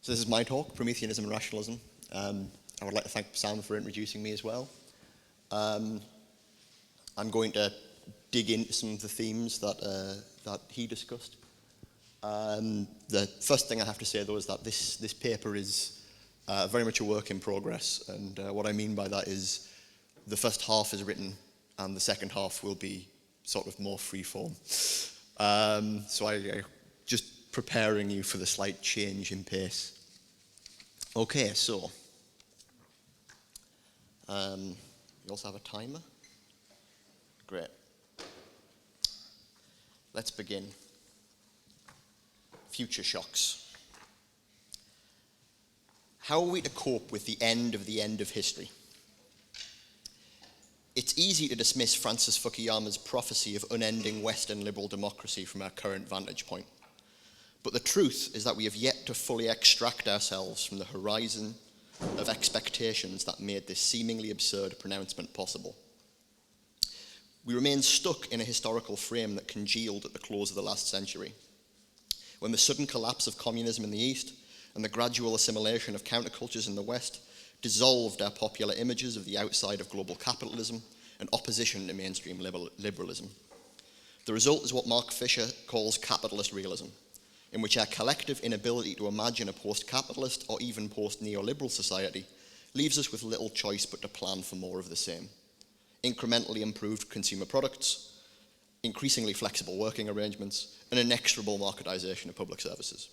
So this is my talk, Prometheanism and Rationalism. I would like to thank Sam for introducing me as well. I'm going to dig into some of the themes that he discussed. The first thing I have to say, though, is that this paper is very much a work in progress, and what I mean by that is the first half is written and the second half will be sort of more free form. So I just preparing you for the slight change in pace. Okay, so you also have a timer? Great. Let's begin. Future shocks. How are we to cope with the end of history? It's easy to dismiss Francis Fukuyama's prophecy of unending Western liberal democracy from our current vantage point. But the truth is that we have yet to fully extract ourselves from the horizon of expectations that made this seemingly absurd pronouncement possible. We remain stuck in a historical frame that congealed at the close of the last century, when the sudden collapse of communism in the East and the gradual assimilation of countercultures in the West dissolved our popular images of the outside of global capitalism and opposition to mainstream liberalism. The result is what Mark Fisher calls capitalist realism, in which our collective inability to imagine a post-capitalist or even post-neoliberal society leaves us with little choice but to plan for more of the same. Incrementally improved consumer products, increasingly flexible working arrangements, and inexorable marketization of public services.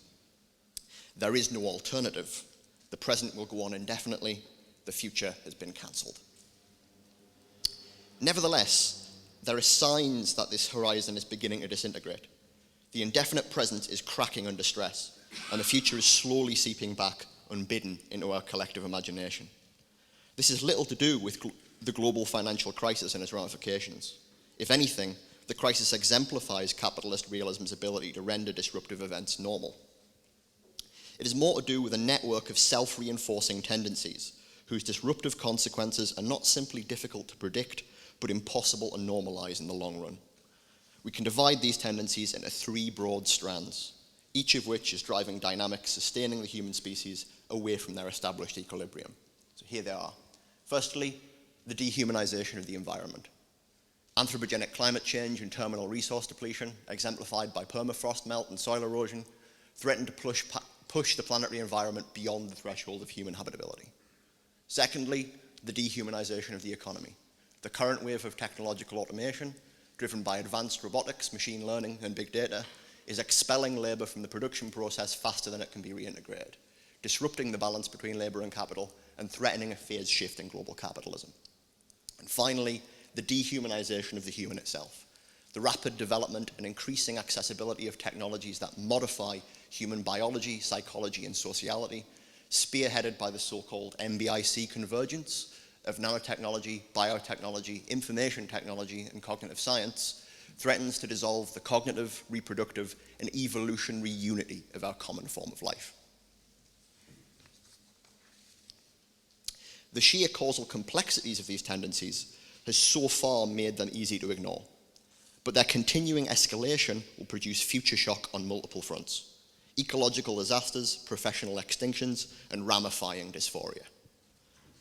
There is no alternative. The present will go on indefinitely. The future has been cancelled. Nevertheless, there are signs that this horizon is beginning to disintegrate. The indefinite present is cracking under stress, and the future is slowly seeping back, unbidden, into our collective imagination. This has little to do with the global financial crisis and its ramifications. If anything, the crisis exemplifies capitalist realism's ability to render disruptive events normal. It is more to do with a network of self-reinforcing tendencies whose disruptive consequences are not simply difficult to predict, but impossible to normalize in the long run. We can divide these tendencies into three broad strands, each of which is driving dynamics sustaining the human species away from their established equilibrium. So here they are. Firstly, the dehumanization of the environment. Anthropogenic climate change and terminal resource depletion, exemplified by permafrost melt and soil erosion, threaten to push the planetary environment beyond the threshold of human habitability. Secondly, the dehumanization of the economy. The current wave of technological automation, driven by advanced robotics, machine learning, and big data, is expelling labor from the production process faster than it can be reintegrated, disrupting the balance between labor and capital and threatening a phase shift in global capitalism. And finally, the dehumanization of the human itself. The rapid development and increasing accessibility of technologies that modify human biology, psychology, and sociality, spearheaded by the so-called MBIC convergence of nanotechnology, biotechnology, information technology, and cognitive science, threatens to dissolve the cognitive, reproductive, and evolutionary unity of our common form of life. The sheer causal complexities of these tendencies has so far made them easy to ignore, but their continuing escalation will produce future shock on multiple fronts: ecological disasters, professional extinctions, and ramifying dysphoria.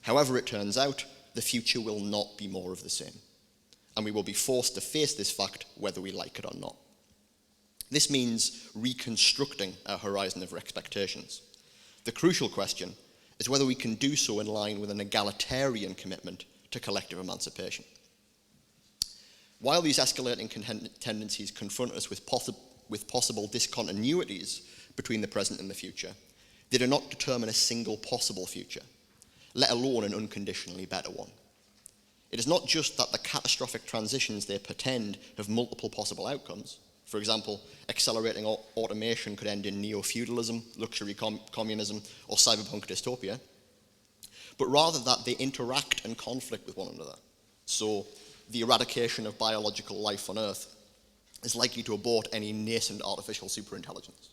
However it turns out, the future will not be more of the same, and we will be forced to face this fact whether we like it or not. This means reconstructing our horizon of expectations. The crucial question is whether we can do so in line with an egalitarian commitment to collective emancipation. While these escalating tendencies confront us with possible discontinuities between the present and the future, they do not determine a single possible future, let alone an unconditionally better one. It is not just that the catastrophic transitions they portend have multiple possible outcomes. For example, accelerating automation could end in neo-feudalism, luxury communism, or cyberpunk dystopia, but rather that they interact and conflict with one another. So the eradication of biological life on Earth is likely to abort any nascent artificial superintelligence.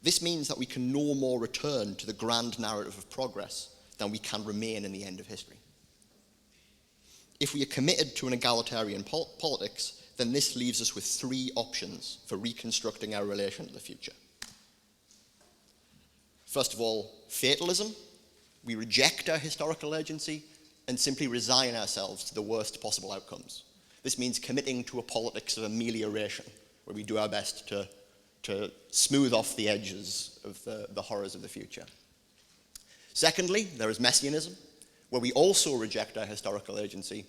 This means that we can no more return to the grand narrative of progress than we can remain in the end of history. If we are committed to an egalitarian politics, then this leaves us with three options for reconstructing our relation to the future. First of all, fatalism. We reject our historical agency and simply resign ourselves to the worst possible outcomes. This means committing to a politics of amelioration, where we do our best to smooth off the edges of the horrors of the future. Secondly, there is messianism, where we also reject our historical agency,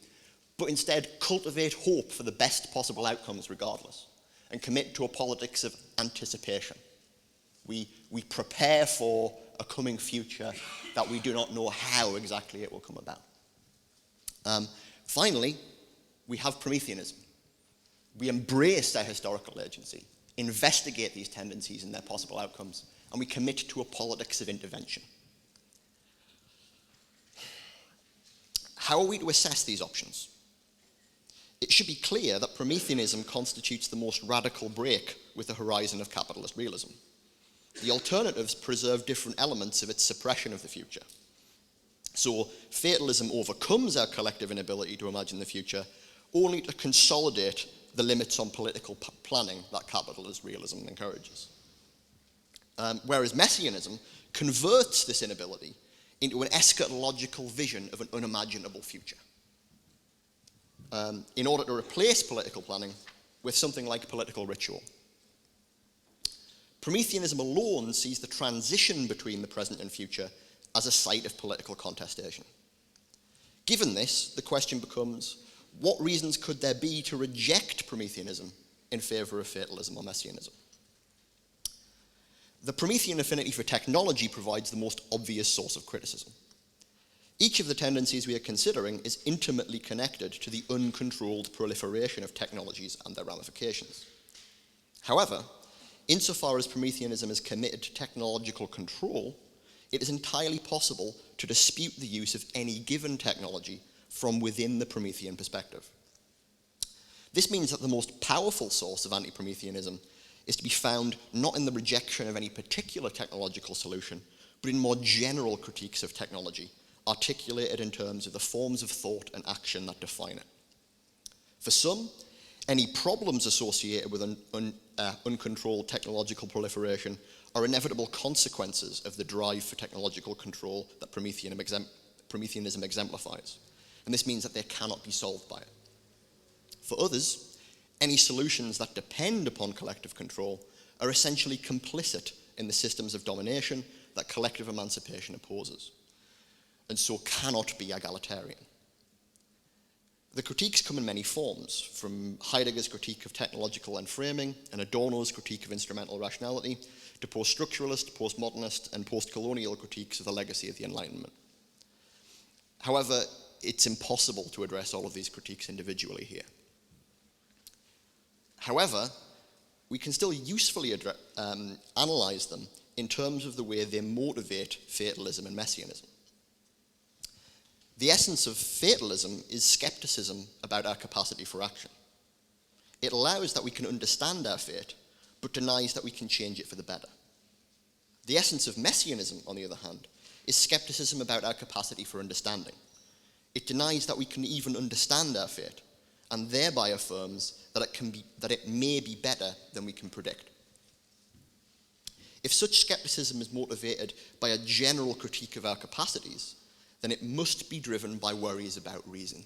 but instead cultivate hope for the best possible outcomes regardless, and commit to a politics of anticipation. We prepare for a coming future that we do not know how exactly it will come about. Finally, we have Prometheanism. We embrace our historical agency, investigate these tendencies and their possible outcomes, and we commit to a politics of intervention. How are we to assess these options? It should be clear that Prometheanism constitutes the most radical break with the horizon of capitalist realism. The alternatives preserve different elements of its suppression of the future. So fatalism overcomes our collective inability to imagine the future only to consolidate the limits on political planning that capitalist realism encourages. Whereas messianism converts this inability into an eschatological vision of an unimaginable future, in order to replace political planning with something like political ritual. Prometheanism alone sees the transition between the present and future as a site of political contestation. Given this, the question becomes, what reasons could there be to reject Prometheanism in favour of fatalism or messianism? The Promethean affinity for technology provides the most obvious source of criticism. Each of the tendencies we are considering is intimately connected to the uncontrolled proliferation of technologies and their ramifications. However, insofar as Prometheanism is committed to technological control, it is entirely possible to dispute the use of any given technology from within the Promethean perspective. This means that the most powerful source of anti-Prometheanism is to be found not in the rejection of any particular technological solution, but in more general critiques of technology, articulated in terms of the forms of thought and action that define it. For some, any problems associated with uncontrolled technological proliferation are inevitable consequences of the drive for technological control that Prometheanism exemplifies, and this means that they cannot be solved by it. For others, any solutions that depend upon collective control are essentially complicit in the systems of domination that collective emancipation opposes, and so cannot be egalitarian. The critiques come in many forms, from Heidegger's critique of technological enframing and Adorno's critique of instrumental rationality, to post-structuralist, postmodernist, and post-colonial critiques of the legacy of the Enlightenment. However, it's impossible to address all of these critiques individually here. However, we can still usefully analyze them in terms of the way they motivate fatalism and messianism. The essence of fatalism is skepticism about our capacity for action. It allows that we can understand our fate, but denies that we can change it for the better. The essence of messianism, on the other hand, is skepticism about our capacity for understanding. It denies that we can even understand our fate, and thereby affirms that it may be better than we can predict. If such skepticism is motivated by a general critique of our capacities, then it must be driven by worries about reason.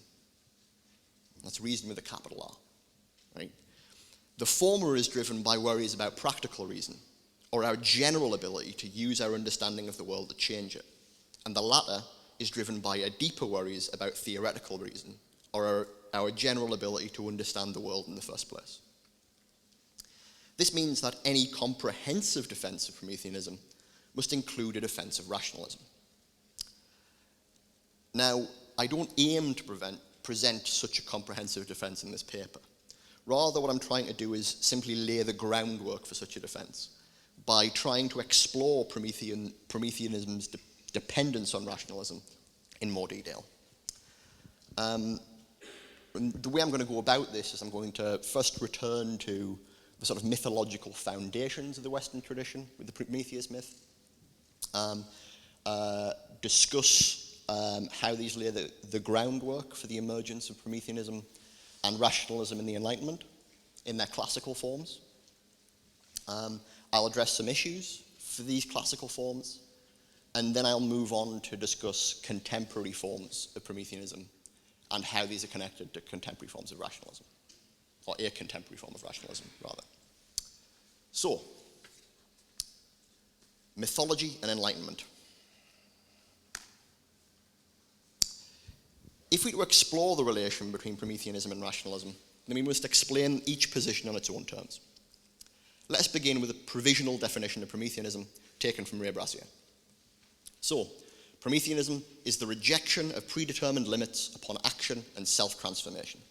That's reason with a capital R, right? The former is driven by worries about practical reason, or our general ability to use our understanding of the world to change it. And the latter is driven by a deeper worries about theoretical reason, or our general ability to understand the world in the first place. This means that any comprehensive defense of Prometheanism must include a defense of rationalism. Now, I don't aim to present such a comprehensive defense in this paper. Rather, what I'm trying to do is simply lay the groundwork for such a defense by trying to explore Prometheanism's dependence on rationalism in more detail. The way I'm going to go about this is I'm going to first return to the sort of mythological foundations of the Western tradition with the Prometheus myth, discuss how these lay the groundwork for the emergence of Prometheanism and rationalism in the Enlightenment in their classical forms. I'll address some issues for these classical forms, and then I'll move on to discuss contemporary forms of Prometheanism and how these are connected to contemporary forms of rationalism, or a contemporary form of rationalism, rather. So, mythology and enlightenment. If we were to explore the relation between Prometheanism and rationalism, then we must explain each position on its own terms. Let us begin with a provisional definition of Prometheanism taken from Ray Brassier. So, Prometheanism is the rejection of predetermined limits upon action and self-transformation.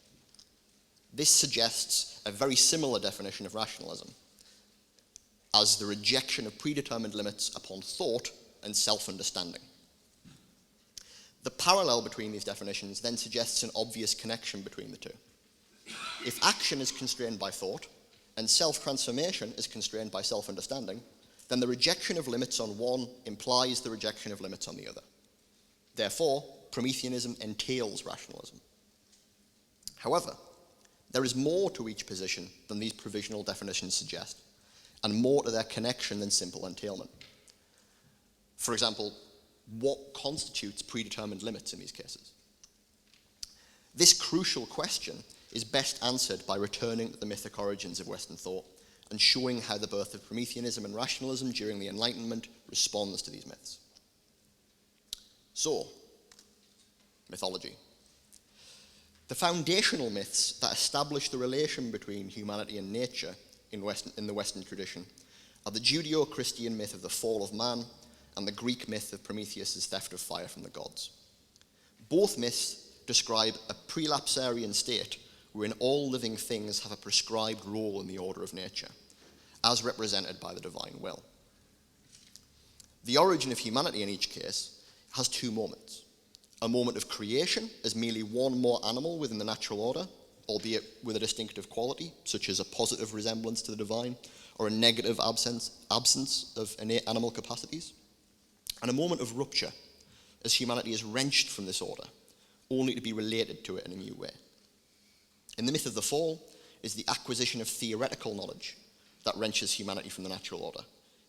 This suggests a very similar definition of rationalism as the rejection of predetermined limits upon thought and self-understanding. The parallel between these definitions then suggests an obvious connection between the two. If action is constrained by thought and self-transformation is constrained by self-understanding, then the rejection of limits on one implies the rejection of limits on the other. Therefore, Prometheanism entails rationalism. However, there is more to each position than these provisional definitions suggest, and more to their connection than simple entailment. For example, what constitutes predetermined limits in these cases? This crucial question is best answered by returning to the mythic origins of Western thought and showing how the birth of Prometheanism and rationalism during the Enlightenment responds to these myths. So, mythology. The foundational myths that establish the relation between humanity and nature in the Western tradition are the Judeo-Christian myth of the fall of man and the Greek myth of Prometheus' theft of fire from the gods. Both myths describe a prelapsarian state wherein all living things have a prescribed role in the order of nature, as represented by the divine will. The origin of humanity in each case has two moments. A moment of creation as merely one more animal within the natural order, albeit with a distinctive quality, such as a positive resemblance to the divine, or a negative absence of innate animal capacities. And a moment of rupture, as humanity is wrenched from this order, only to be related to it in a new way. In the myth of the fall is the acquisition of theoretical knowledge that wrenches humanity from the natural order,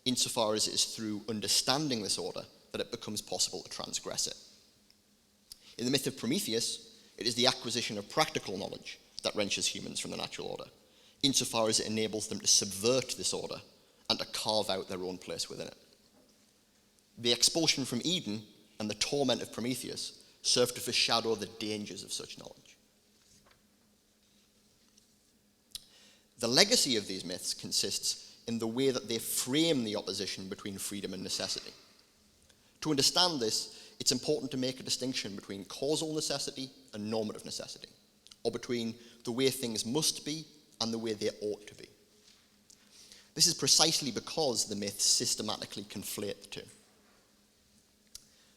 insofar as it is through understanding this order that it becomes possible to transgress it. In the myth of Prometheus, it is the acquisition of practical knowledge that wrenches humans from the natural order, insofar as it enables them to subvert this order and to carve out their own place within it. The expulsion from Eden and the torment of Prometheus serve to foreshadow the dangers of such knowledge. The legacy of these myths consists in the way that they frame the opposition between freedom and necessity. To understand this, it's important to make a distinction between causal necessity and normative necessity, or between the way things must be and the way they ought to be. This is precisely because the myths systematically conflate the two.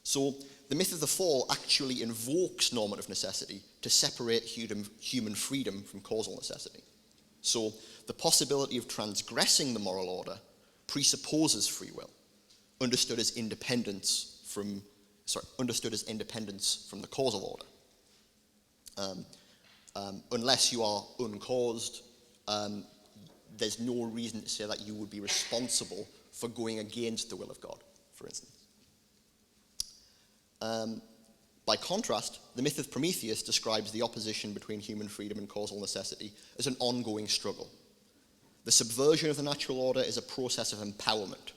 So, the myth of the fall actually invokes normative necessity to separate human freedom from causal necessity. So, the possibility of transgressing the moral order presupposes free will, understood as independence from the causal order. Unless you are uncaused, there's no reason to say that you would be responsible for going against the will of God, for instance. By contrast, the myth of Prometheus describes the opposition between human freedom and causal necessity as an ongoing struggle. The subversion of the natural order is a process of empowerment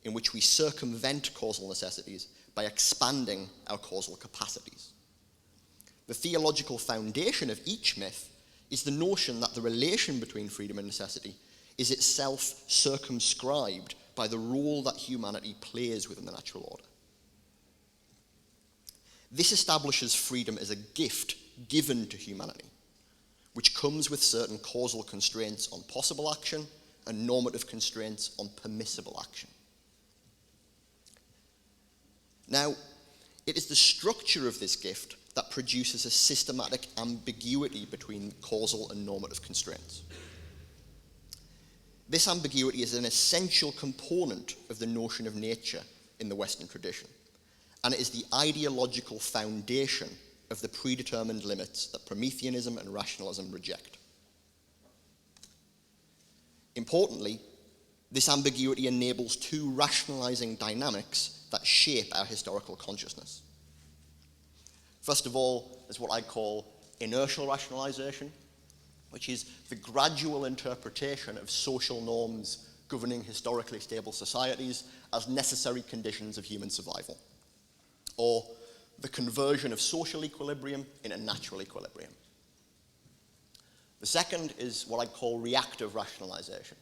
in which we circumvent causal necessities by expanding our causal capacities. The theological foundation of each myth is the notion that the relation between freedom and necessity is itself circumscribed by the role that humanity plays within the natural order. This establishes freedom as a gift given to humanity, which comes with certain causal constraints on possible action and normative constraints on permissible action. Now, it is the structure of this gift that produces a systematic ambiguity between causal and normative constraints. This ambiguity is an essential component of the notion of nature in the Western tradition, and it is the ideological foundation of the predetermined limits that Prometheanism and rationalism reject. Importantly, This ambiguity enables two rationalizing dynamics that shape our historical consciousness. First of all, there's what I call inertial rationalization, which is the gradual interpretation of social norms governing historically stable societies as necessary conditions of human survival, or the conversion of social equilibrium into natural equilibrium. The second is what I call reactive rationalization,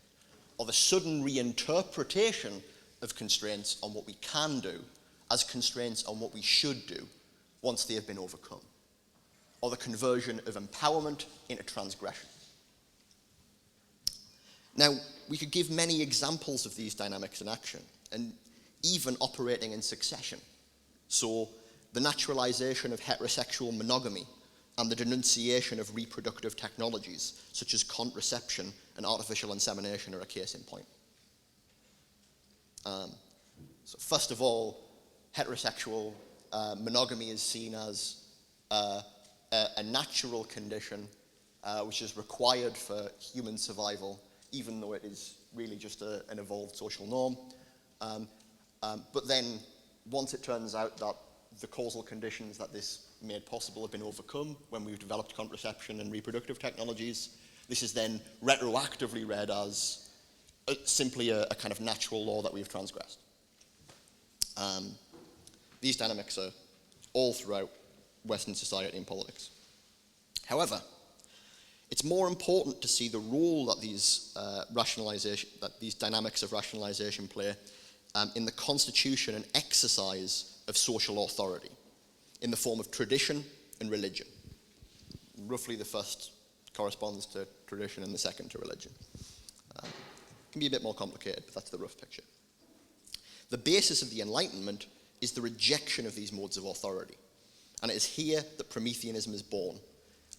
or the sudden reinterpretation of constraints on what we can do as constraints on what we should do once they have been overcome, or the conversion of empowerment into transgression. Now, we could give many examples of these dynamics in action, and even operating in succession. So, the naturalization of heterosexual monogamy and the denunciation of reproductive technologies, such as contraception and artificial insemination, are a case in point. So first of all, heterosexual monogamy is seen as a natural condition which is required for human survival, even though it is really just an evolved social norm. But then, once it turns out that the causal conditions that this made possible have been overcome when we've developed contraception and reproductive technologies, this is then retroactively read as simply a kind of natural law that we've transgressed. These dynamics are all throughout Western society and politics. However, it's more important to see the role that these dynamics of rationalization play in the constitution and exercise of social authority in the form of tradition and religion. Roughly the first corresponds to tradition and the second to religion. It can be a bit more complicated, but that's the rough picture. The basis of the Enlightenment is the rejection of these modes of authority. And it is here that Prometheanism is born,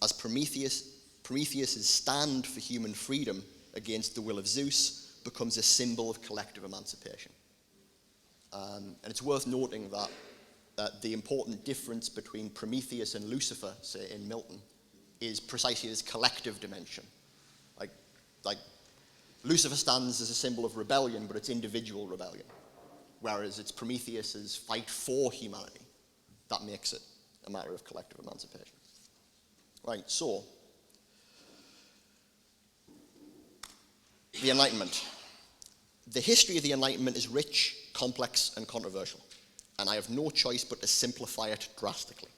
as Prometheus's stand for human freedom against the will of Zeus becomes a symbol of collective emancipation. And it's worth noting that the important difference between Prometheus and Lucifer, say in Milton, is precisely this collective dimension. Like Lucifer stands as a symbol of rebellion, but it's individual rebellion, whereas it's Prometheus's fight for humanity that makes it a matter of collective emancipation. Right, so the Enlightenment. The history of the Enlightenment is rich, complex, and controversial, and I have no choice but to simplify it drastically.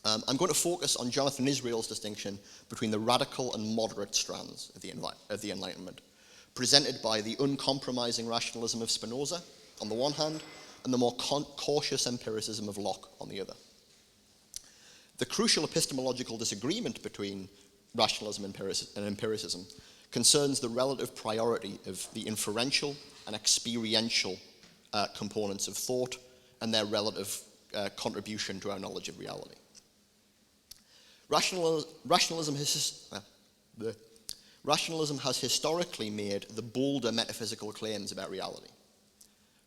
I'm going to focus on Jonathan Israel's distinction between the radical and moderate strands of the Enlightenment, presented by the uncompromising rationalism of Spinoza on the one hand, and the more cautious empiricism of Locke on the other. The crucial epistemological disagreement between rationalism and empiricism concerns the relative priority of the inferential and experiential components of thought and their relative contribution to our knowledge of reality. Rationalism has historically made the bolder metaphysical claims about reality,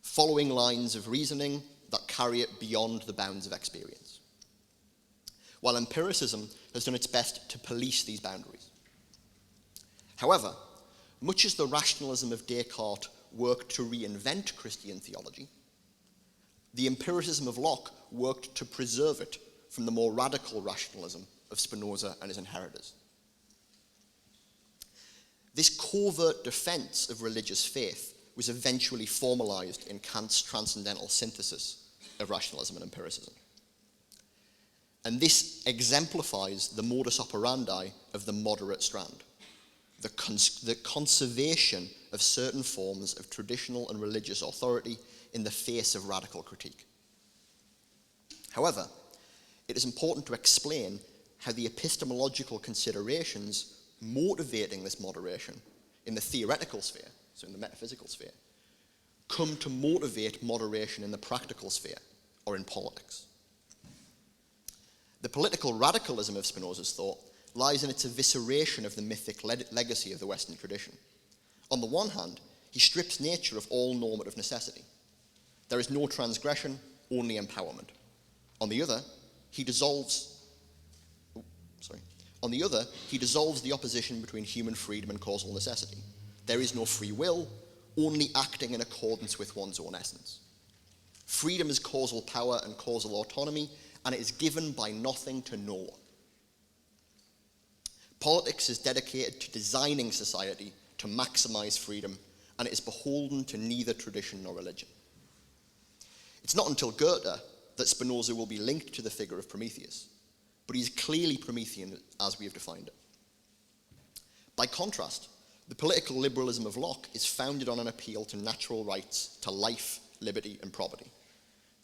following lines of reasoning that carry it beyond the bounds of experience, while empiricism has done its best to police these boundaries. However, much as the rationalism of Descartes worked to reinvent Christian theology, the empiricism of Locke worked to preserve it from the more radical rationalism of Spinoza and his inheritors. This covert defense of religious faith was eventually formalized in Kant's transcendental synthesis of rationalism and empiricism. And this exemplifies the modus operandi of the moderate strand, the conservation of certain forms of traditional and religious authority in the face of radical critique. However, it is important to explain how the epistemological considerations motivating this moderation in the theoretical sphere, so in the metaphysical sphere, come to motivate moderation in the practical sphere, or in politics. The political radicalism of Spinoza's thought lies in its evisceration of the mythic legacy of the Western tradition. On the one hand, he strips nature of all normative necessity. There is no transgression, only empowerment. On the other, he dissolves the opposition between human freedom and causal necessity. There is no free will, only acting in accordance with one's own essence. Freedom is causal power and causal autonomy, and it is given by nothing to no one. Politics is dedicated to designing society to maximize freedom, and it is beholden to neither tradition nor religion. It's not until Goethe that Spinoza will be linked to the figure of Prometheus, but he's clearly Promethean as we have defined it. By contrast, the political liberalism of Locke is founded on an appeal to natural rights, to life, liberty, and property.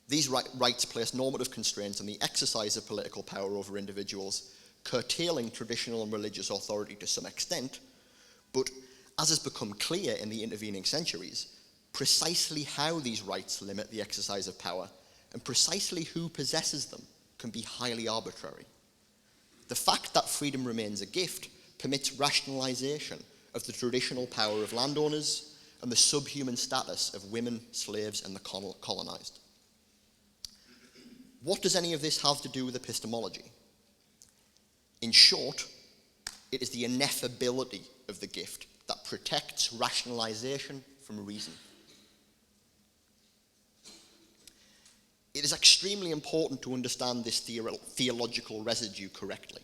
These rights place normative constraints on the exercise of political power over individuals, curtailing traditional and religious authority to some extent, but as has become clear in the intervening centuries, precisely how these rights limit the exercise of power and precisely who possesses them can be highly arbitrary. The fact that freedom remains a gift permits rationalization of the traditional power of landowners and the subhuman status of women, slaves, and the colonized. What does any of this have to do with epistemology? In short, it is the ineffability of the gift that protects rationalization from reason. It is extremely important to understand this theological residue correctly.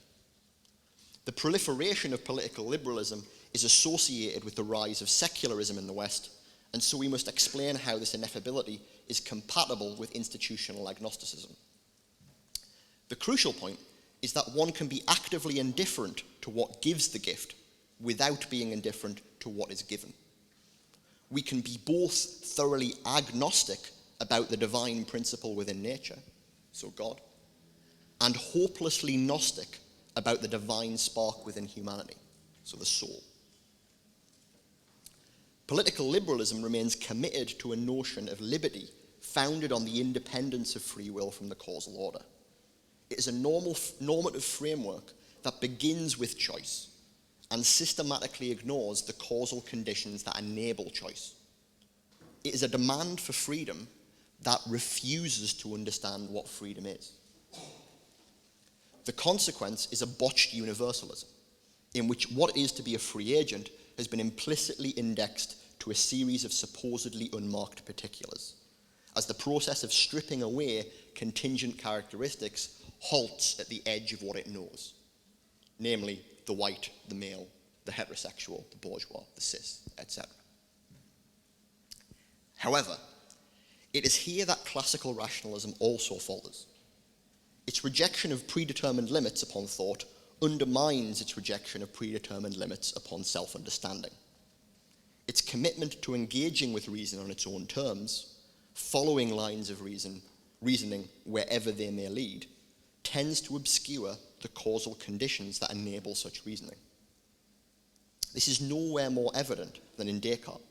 The proliferation of political liberalism is associated with the rise of secularism in the West, and so we must explain how this ineffability is compatible with institutional agnosticism. The crucial point is that one can be actively indifferent to what gives the gift without being indifferent to what is given. We can be both thoroughly agnostic about the divine principle within nature, so God, and hopelessly gnostic about the divine spark within humanity, so the soul. Political liberalism remains committed to a notion of liberty founded on the independence of free will from the causal order. It is a normative framework that begins with choice and systematically ignores the causal conditions that enable choice. It is a demand for freedom that refuses to understand what freedom is. The consequence is a botched universalism, in which what it is to be a free agent has been implicitly indexed to a series of supposedly unmarked particulars, as the process of stripping away contingent characteristics halts at the edge of what it knows, namely the white, the male, the heterosexual, the bourgeois, the cis, etc. However, it is here that classical rationalism also falters. Its rejection of predetermined limits upon thought undermines its rejection of predetermined limits upon self-understanding. Its commitment to engaging with reason on its own terms, following lines of reasoning wherever they may lead, tends to obscure the causal conditions that enable such reasoning. This is nowhere more evident than in Descartes,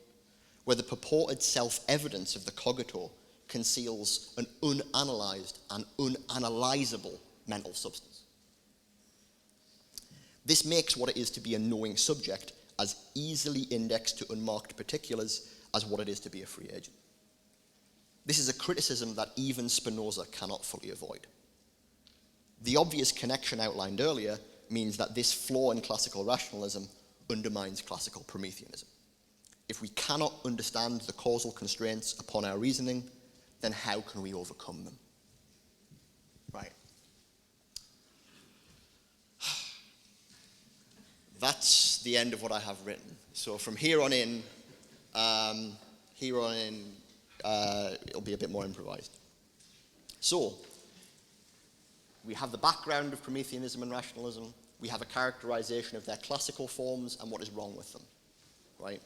where the purported self-evidence of the cogito conceals an unanalyzed and unanalyzable mental substance. This makes what it is to be a knowing subject as easily indexed to unmarked particulars as what it is to be a free agent. This is a criticism that even Spinoza cannot fully avoid. The obvious connection outlined earlier means that this flaw in classical rationalism undermines classical Prometheanism. If we cannot understand the causal constraints upon our reasoning, then how can we overcome them? Right. That's the end of what I have written. So from here on in, it'll be a bit more improvised. So, we have the background of Prometheanism and rationalism. We have a characterization of their classical forms and what is wrong with them, right?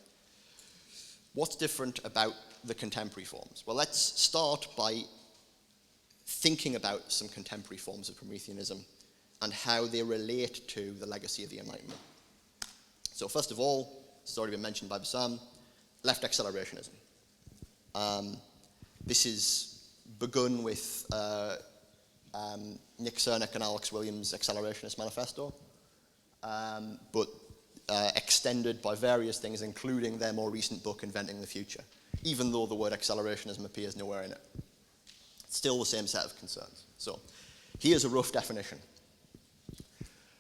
What's different about the contemporary forms? Well, let's start by thinking about some contemporary forms of Prometheanism and how they relate to the legacy of the Enlightenment. So first of all, this has already been mentioned by Bassam, left accelerationism. This is begun with Nick Cernick and Alex Williams' Accelerationist Manifesto, but extended by various things, including their more recent book, Inventing the Future, even though the word accelerationism appears nowhere in it. It's still the same set of concerns. So here's a rough definition.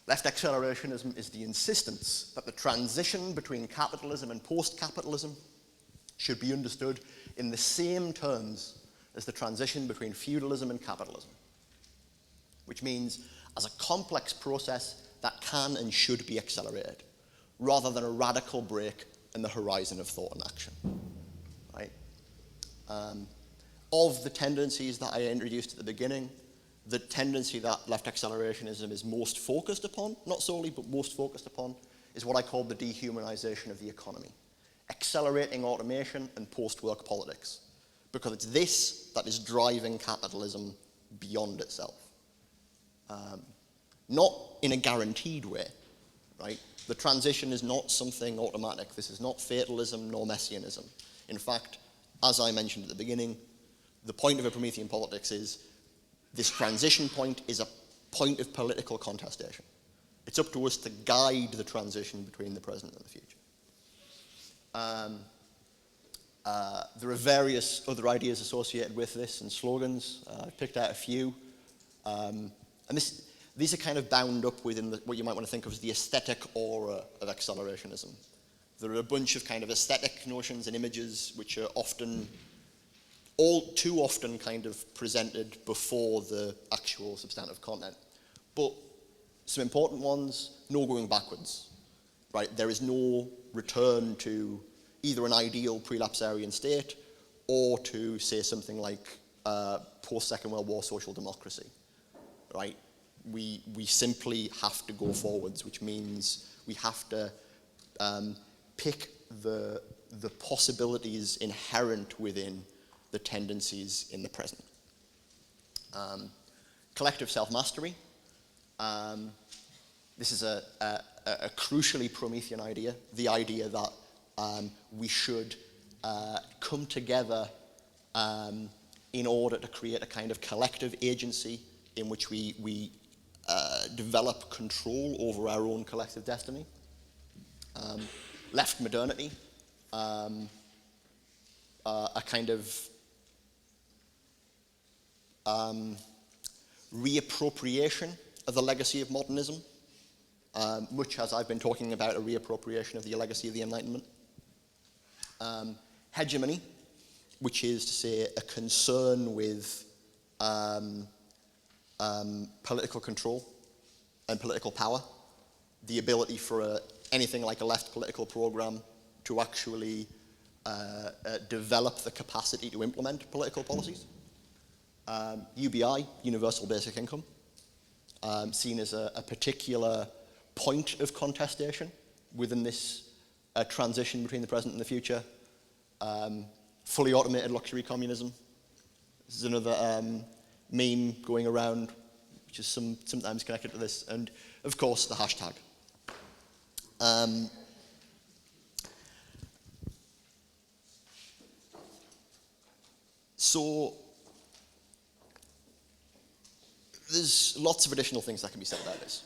Left accelerationism is the insistence that the transition between capitalism and post-capitalism should be understood in the same terms as the transition between feudalism and capitalism, which means as a complex process that can and should be accelerated, rather than a radical break in the horizon of thought and action, right? Of the tendencies that I introduced at the beginning, the tendency that left accelerationism is most focused upon, not solely, but most focused upon, is what I call the dehumanization of the economy, accelerating automation and post-work politics, because it's this that is driving capitalism beyond itself. Not in a guaranteed way, right? The transition is not something automatic. This is not fatalism nor messianism. In fact, as I mentioned at the beginning, the point of a Promethean politics is this transition point is a point of political contestation. It's up to us to guide the transition between the present and the future. There are various other ideas associated with this and slogans. I've picked out a few. And these are kind of bound up within what you might want to think of as the aesthetic aura of accelerationism. There are a bunch of kind of aesthetic notions and images which are often, all too often kind of presented before the actual substantive content. But some important ones, no going backwards, right? There is no return to either an ideal prelapsarian state or to say something like post-Second World War social democracy, right? We simply have to go forwards, which means we have to pick the possibilities inherent within the tendencies in the present. Collective self-mastery. This is a crucially Promethean idea, the idea that we should come together in order to create a kind of collective agency in which we develop control over our own collective destiny. Left modernity, a kind of reappropriation of the legacy of modernism, much as I've been talking about a reappropriation of the legacy of the Enlightenment. Hegemony, which is to say a concern with political control and political power, the ability for anything like a left political program to actually develop the capacity to implement political policies. UBI, Universal Basic Income, seen as a particular point of contestation within this transition between the present and the future. Fully automated luxury communism. This is another meme going around, which is sometimes connected to this. And, of course, the hashtag. So there's lots of additional things that can be said about this.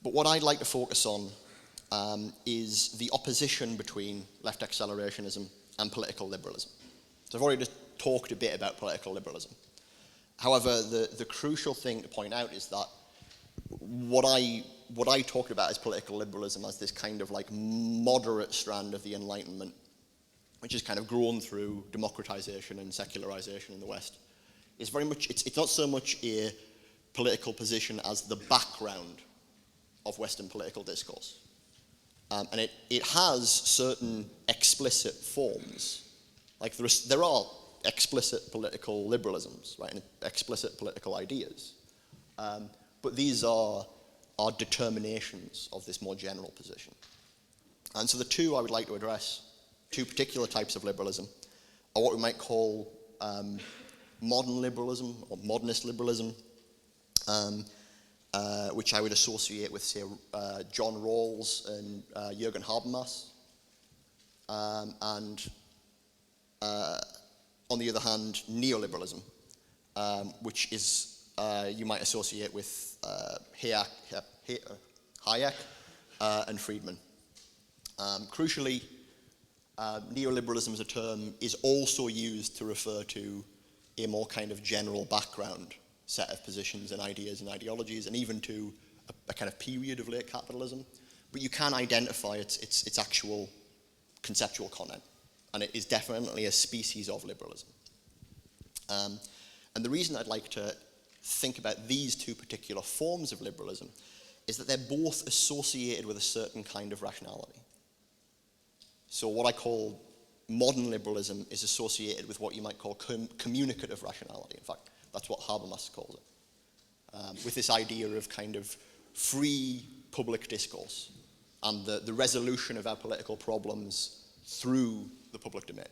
But what I'd like to focus on is the opposition between left accelerationism and political liberalism. So I've already just talked a bit about political liberalism. However, the crucial thing to point out is that what I talked about as political liberalism as this kind of like moderate strand of the Enlightenment, which has kind of grown through democratization and secularization in the West, is very much, it's not so much a political position as the background of Western political discourse. And it has certain explicit forms. Like there are explicit political liberalisms, right, and explicit political ideas. But these are determinations of this more general position. And so the two I would like to address, two particular types of liberalism, are what we might call modern liberalism or modernist liberalism, which I would associate with, say, John Rawls and Jürgen Habermas. And on the other hand, neoliberalism, which is you might associate with Hayek and Friedman. Crucially, neoliberalism as a term is also used to refer to a more kind of general background set of positions and ideas and ideologies, and even to a kind of period of late capitalism, but you can identify its actual conceptual content, and it is definitely a species of liberalism. And the reason I'd like to think about these two particular forms of liberalism is that they're both associated with a certain kind of rationality. So what I call modern liberalism is associated with what you might call communicative rationality. In fact, that's what Habermas calls it, with this idea of kind of free public discourse and the resolution of our political problems through the public domain.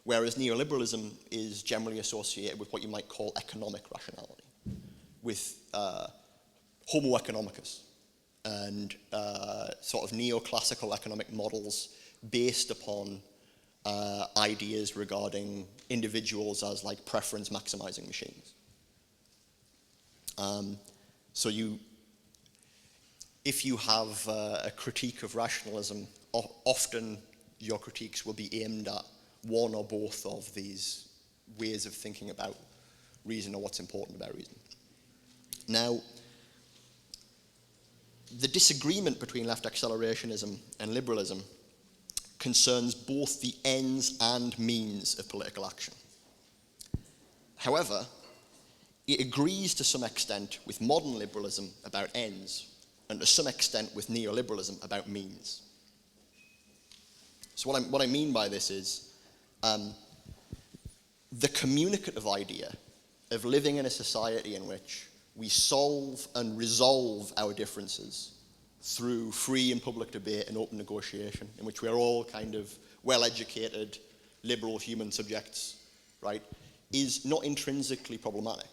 Whereas neoliberalism is generally associated with what you might call economic rationality, with Homo economicus and sort of neoclassical economic models based upon ideas regarding individuals as like preference maximizing machines. So if you have a critique of rationalism, often your critiques will be aimed at one or both of these ways of thinking about reason or what's important about reason. Now, the disagreement between left accelerationism and liberalism concerns both the ends and means of political action. However, it agrees to some extent with modern liberalism about ends, and to some extent with neoliberalism about means. So what I mean by this is, the communicative idea of living in a society in which we solve and resolve our differences through free and public debate and open negotiation, in which we're all kind of well-educated, liberal human subjects, right, is not intrinsically problematic.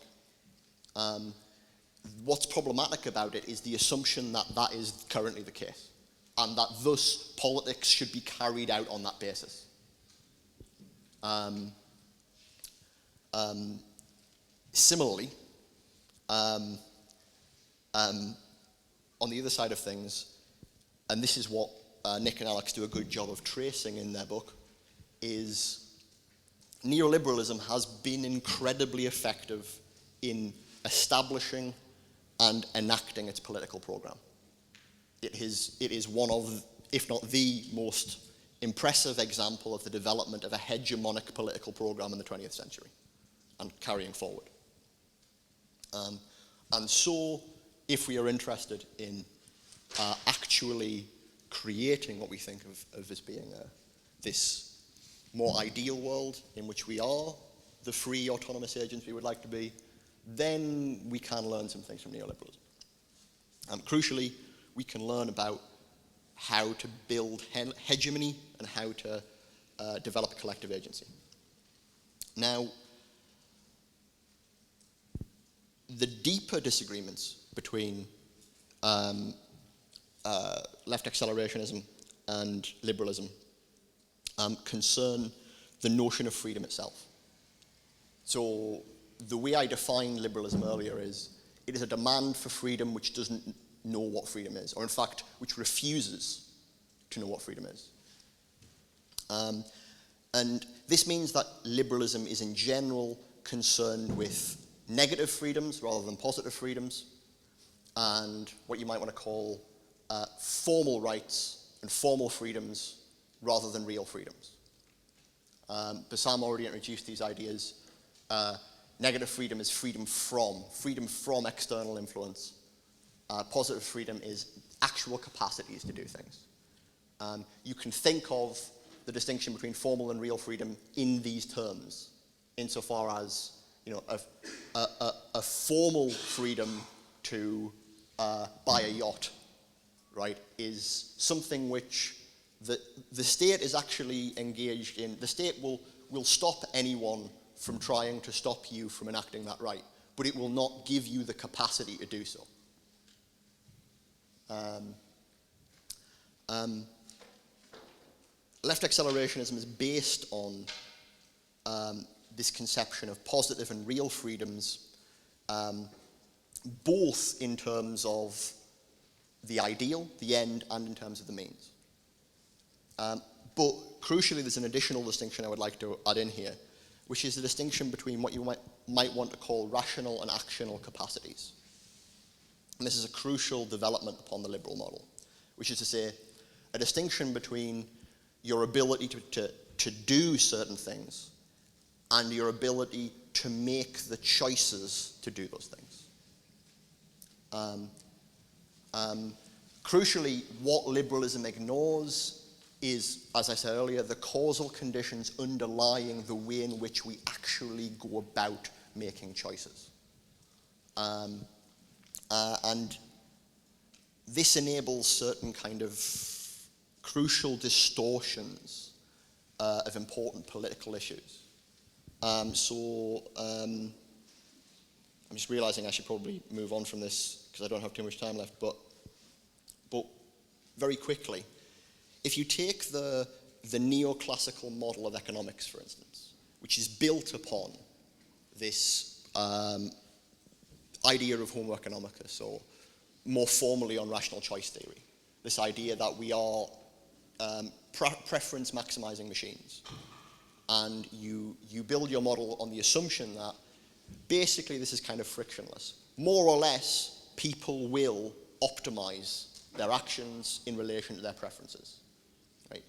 What's problematic about it is the assumption that that is currently the case, and that thus politics should be carried out on that basis. Similarly, on the other side of things, and this is what Nick and Alex do a good job of tracing in their book, is neoliberalism has been incredibly effective in establishing and enacting its political program. It is one of, if not the most impressive example of the development of a hegemonic political program in the 20th century and carrying forward. And so, if we are interested in actually creating what we think of as being this more ideal world in which we are the free autonomous agents we would like to be, then we can learn some things from neoliberalism. Crucially, we can learn about how to build hegemony and how to develop collective agency. Now, the deeper disagreements between left accelerationism and liberalism concern the notion of freedom itself. So the way I defined liberalism earlier is, it is a demand for freedom which doesn't know what freedom is, or in fact, which refuses to know what freedom is. And this means that liberalism is in general concerned with negative freedoms rather than positive freedoms, and what you might want to call formal rights and formal freedoms rather than real freedoms. Bassam already introduced these ideas. Negative freedom is freedom from external influence. Positive freedom is actual capacities to do things. You can think of the distinction between formal and real freedom in these terms, insofar as, you know, a formal freedom to buy a yacht, right, is something which the state is actually engaged in. The state will stop anyone from trying to stop you from enacting that right, but it will not give you the capacity to do so. Left accelerationism is based on this conception of positive and real freedoms, both in terms of the ideal, the end, and in terms of the means. But crucially, there's an additional distinction I would like to add in here, which is the distinction between what you might want to call rational and actional capacities. and this is a crucial development upon the liberal model, which is to say, a distinction between your ability to do certain things and your ability to make the choices to do those things. Crucially, what liberalism ignores is, as I said earlier, the causal conditions underlying the way in which we actually go about making choices. And this enables certain kind of crucial distortions of important political issues. I'm just realizing I should probably move on from this because I don't have too much time left, but very quickly, if you take the neoclassical model of economics, for instance, which is built upon this idea of homo economicus, or more formally on rational choice theory, this idea that we are preference maximizing machines. And you build your model on the assumption that basically this is kind of frictionless. More or less, people will optimize their actions in relation to their preferences. Right?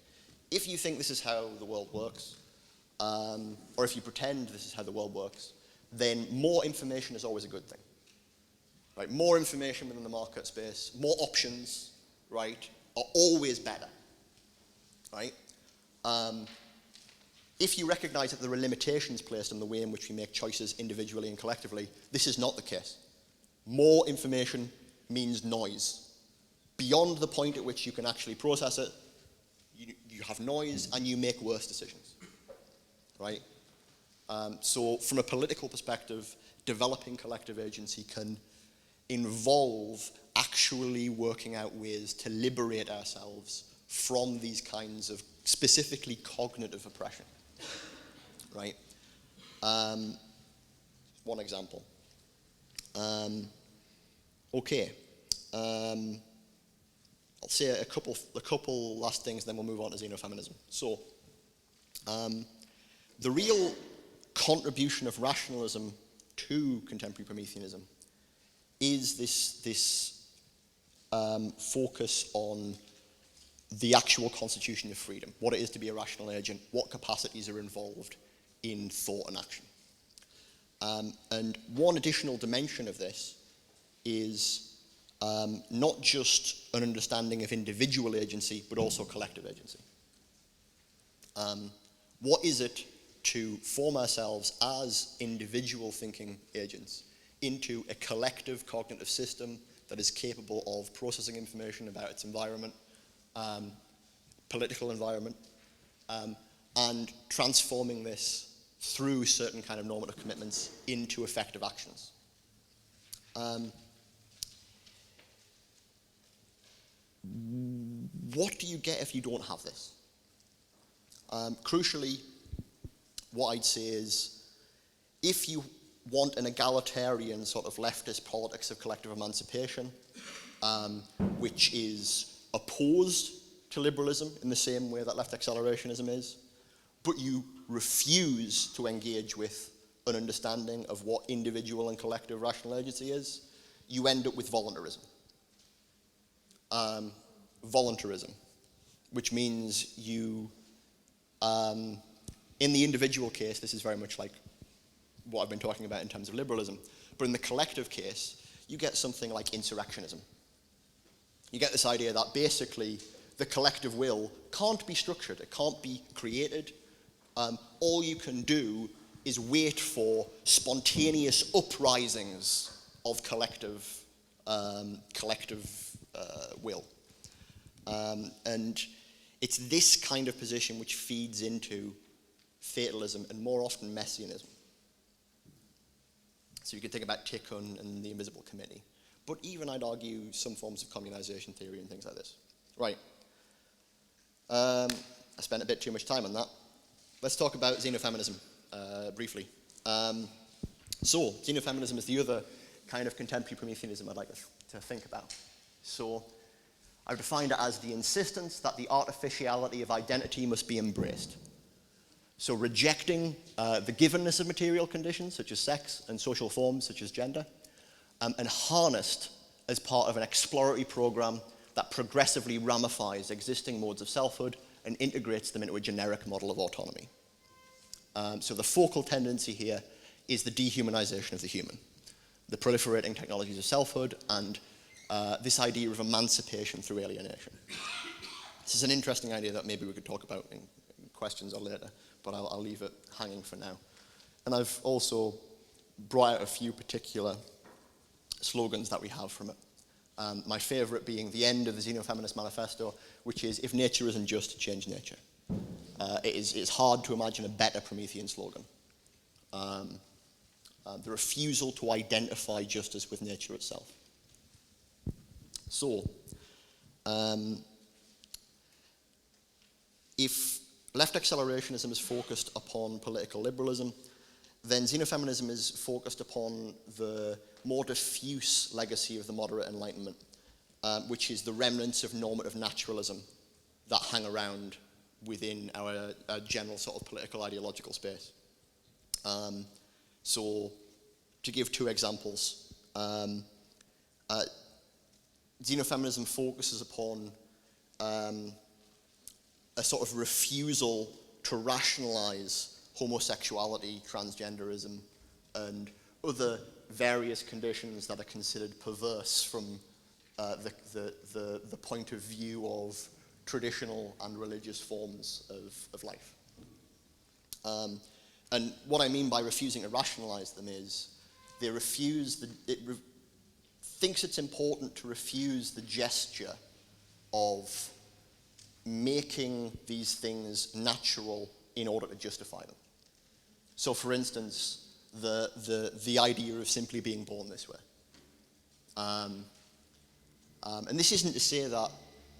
If you think this is how the world works, or if you pretend this is how the world works, then more information is always a good thing. Right? More information within the market space, more options, right, are always better. Right? If you recognize that there are limitations placed on the way in which we make choices individually and collectively, this is not the case. More information means noise. Beyond the point at which you can actually process it, you have noise and you make worse decisions. Right? So from a political perspective, developing collective agency can involve actually working out ways to liberate ourselves from these kinds of specifically cognitive oppression. Right? One example. Okay. I'll say a couple last things, then we'll move on to xenofeminism. So, the real contribution of rationalism to contemporary Prometheanism is this focus on the actual constitution of freedom, what it is to be a rational agent, what capacities are involved in thought and action. And one additional dimension of this is not just an understanding of individual agency, but also collective agency. What is it to form ourselves as individual thinking agents into a collective cognitive system that is capable of processing information about its environment, political environment, and transforming this through certain kind of normative commitments into effective actions. What do you get if you don't have this? Crucially, what I'd say is, if you want an egalitarian sort of leftist politics of collective emancipation, which is opposed to liberalism in the same way that left accelerationism is, but you refuse to engage with an understanding of what individual and collective rational agency is, you end up with voluntarism. Volunteerism, which means you, in the individual case, this is very much like what I've been talking about in terms of liberalism, but in the collective case, you get something like insurrectionism. You get this idea that basically the collective will can't be structured, it can't be created. All you can do is wait for spontaneous uprisings of collective will. And it's this kind of position which feeds into fatalism and more often messianism. So you could think about Tikkun and the Invisible Committee. But even, I'd argue, some forms of communization theory and things like this. Right. I spent a bit too much time on that. Let's talk about xenofeminism briefly. So, xenofeminism is the other kind of contemporary Prometheanism I'd like to think about. So, I've defined it as the insistence that the artificiality of identity must be embraced. So rejecting the givenness of material conditions, such as sex, and social forms, such as gender, and harnessed as part of an exploratory program that progressively ramifies existing modes of selfhood and integrates them into a generic model of autonomy. So the focal tendency here is the dehumanization of the human, the proliferating technologies of selfhood, and this idea of emancipation through alienation. This is an interesting idea that maybe we could talk about in questions or later, but I'll leave it hanging for now. And I've also brought out a few particular slogans that we have from it. My favorite being the end of the Xenofeminist Manifesto, which is, if nature isn't just, change nature. It's hard to imagine a better Promethean slogan. The refusal to identify justice with nature itself. So, if left accelerationism is focused upon political liberalism, then xenofeminism is focused upon the more diffuse legacy of the moderate Enlightenment, which is the remnants of normative naturalism that hang around within our general sort of political ideological space. So, to give two examples, xenofeminism focuses upon a sort of refusal to rationalize homosexuality, transgenderism, and other various conditions that are considered perverse from the point of view of traditional and religious forms of life. And what I mean by refusing to rationalize them is they refuse, thinks it's important to refuse the gesture of making these things natural in order to justify them. So, for instance, the idea of simply being born this way. And this isn't to say that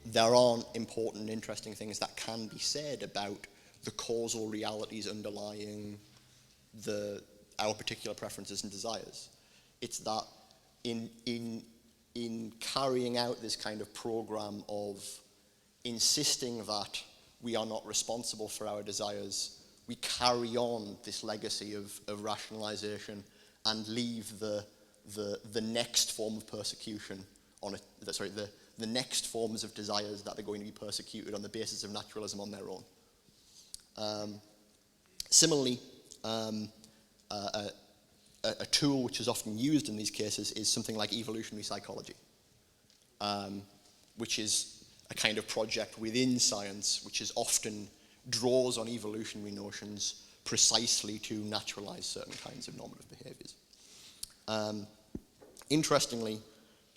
there aren't important and interesting things that can be said about the causal realities underlying our particular preferences and desires. It's that in carrying out this kind of program of insisting that we are not responsible for our desires, we carry on this legacy of rationalization and leave the next form of persecution on the next forms of desires that are going to be persecuted on the basis of naturalism on their own. Similarly, a tool which is often used in these cases is something like evolutionary psychology, which is a kind of project within science which is often draws on evolutionary notions precisely to naturalize certain kinds of normative behaviors. Interestingly,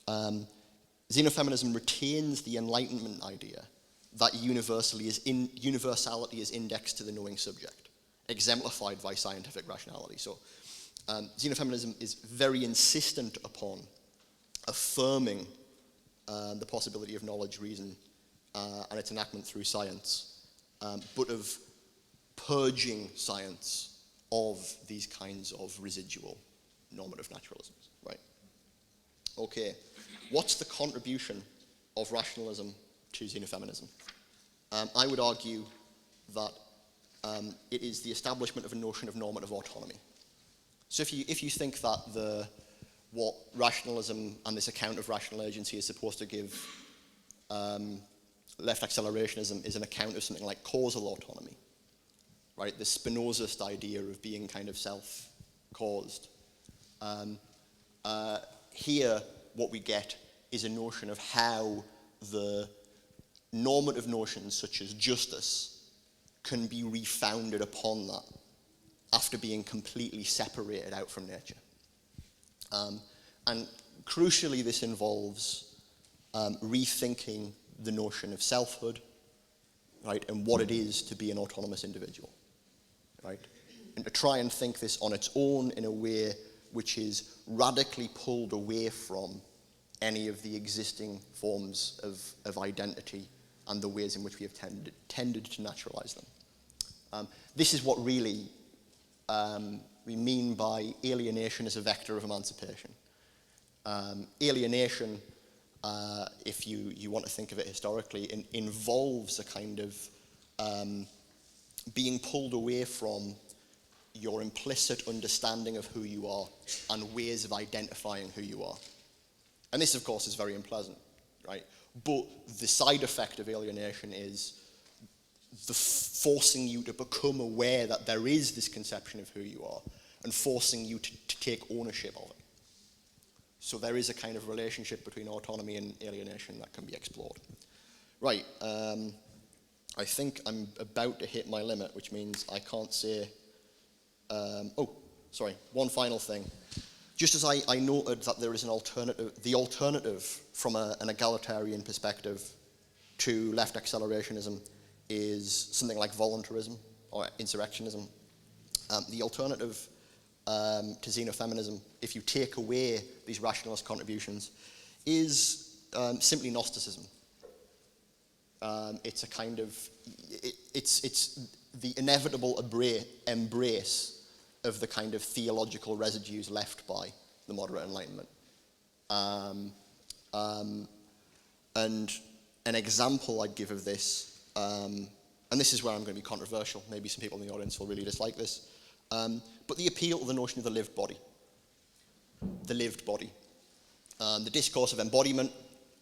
xenofeminism retains the Enlightenment idea that universality is indexed to the knowing subject, exemplified by scientific rationality. So, xenofeminism is very insistent upon affirming the possibility of knowledge, reason, and its enactment through science, but of purging science of these kinds of residual normative naturalisms, right? Okay, what's the contribution of rationalism to xenofeminism? I would argue that it is the establishment of a notion of normative autonomy. So if you think that what rationalism and this account of rational agency is supposed to give left accelerationism is an account of something like causal autonomy, right? The Spinozist idea of being kind of self-caused. Here, what we get is a notion of how the normative notions such as justice can be refounded upon that after being completely separated out from nature. And crucially, this involves rethinking the notion of selfhood, right, and what it is to be an autonomous individual, right? And to try and think this on its own in a way which is radically pulled away from any of the existing forms of identity and the ways in which we have tended to naturalize them. This is what really we mean by alienation as a vector of emancipation. Alienation, if you want to think of it historically, involves a kind of being pulled away from your implicit understanding of who you are and ways of identifying who you are. And this, of course, is very unpleasant, right? But the side effect of alienation is the forcing you to become aware that there is this conception of who you are and forcing you to take ownership of it. So there is a kind of relationship between autonomy and alienation that can be explored. Right, I think I'm about to hit my limit, which means I can't say, one final thing. Just as I noted that there is an alternative, the alternative from an egalitarian perspective to left accelerationism is something like volunteerism or insurrectionism. The alternative to xenofeminism, if you take away these rationalist contributions, is simply Gnosticism. It's a kind of, it's the inevitable embrace of the kind of theological residues left by the moderate Enlightenment. And an example I'd give of this, and this is where I'm going to be controversial, maybe some people in the audience will really dislike this, but the appeal to the notion of the lived body. The lived body. The discourse of embodiment